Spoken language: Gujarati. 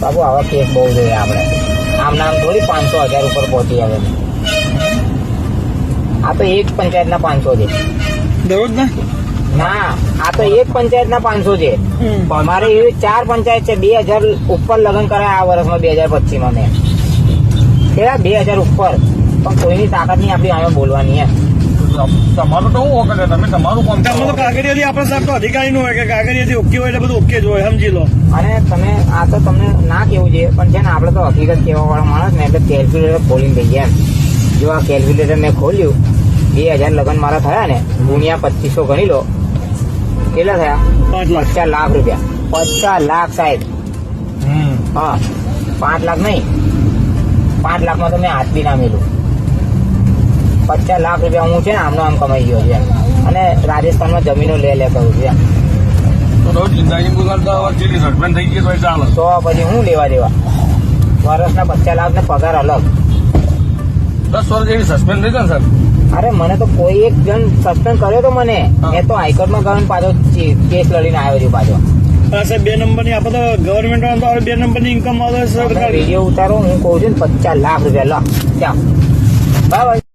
બાબુ આવા કેસ બહુ જોઈએ આપણે. આમ નામ થોડી 500,000 ઉપર પહોંચી આવે. આ તો એક પંચાયતના 500 છે. દરરોજ ના, આ તો એક પંચાયતના 500 છે. મારે એવી 4 પંચાયત છે. 2,000 ઉપર લગ્ન કરાય આ વર્ષમાં 2025 મેં. કેવા 2,000 ઉપર, પણ કોઈની તાકાત નહીં આપણી આમે બોલવાની એમ. તમારું તો શું વખત તમે તમારું કોમ તમે તો કાગળિયાથી આપણે સાહેબ તો અધિકારી નું હોય કે કાગળિયાથી ઓકે હોય એટલે બધું ઓકે જ હોય, સમજી લો. અને તમે આ તો તમને ના કેવું છે, પણ છે ને આપણે તો હકીકત કહેવા વાળા માણસ ને એટલે કેલ્ક્યુલેટર ખોલીને દઈએ એમ. જો આ કેલ્ક્યુલેટર મેં ખોલ્યું, 2,000 લગ્ન મારા થયા ને, ગુણ્યા 2500 ગણી લો, કેટલા થયા? 5 લાખ. 50 લાખ રૂપિયા. 50 લાખ સાહેબ. હા, 5 લાખ નહીં, 5 લાખમાં તો મેં હાથ બી ના મેલું. 50 લાખ રૂપિયા હું છે ને આમનો આમ કમાઈ ગયો છે. અને રાજસ્થાનમાં જમીનો લે કરું છું એમ. તો જિંદગી ગુજારતા જેટલી સસ્પેન્ડ થઈ ગઈ તો એ ચાલે. તો પછી હું લેવા દેવા? વર્ષના 50 લાખ ને પગાર અલગ. 10 વર્ષ જેવી સસ્પેન્ડ થઈ જાય ને સર. અરે મને તો કોઈ એક જણ સસ્પેન્ડ કર્યો તો મને. મેં તો હાઈકોર્ટમાં ગયો ને પાછો કેસ લડીને આવ્યો છું પાછો. સાહેબ 2 નંબરની આપણે તો ગવર્મેન્ટ તો 2 નંબરની ઇન્કમ આવે છે. વિડીયો ઉતારો, હું કહું છું ને 50 લાખ રૂપિયા લો. ચાલ બાય.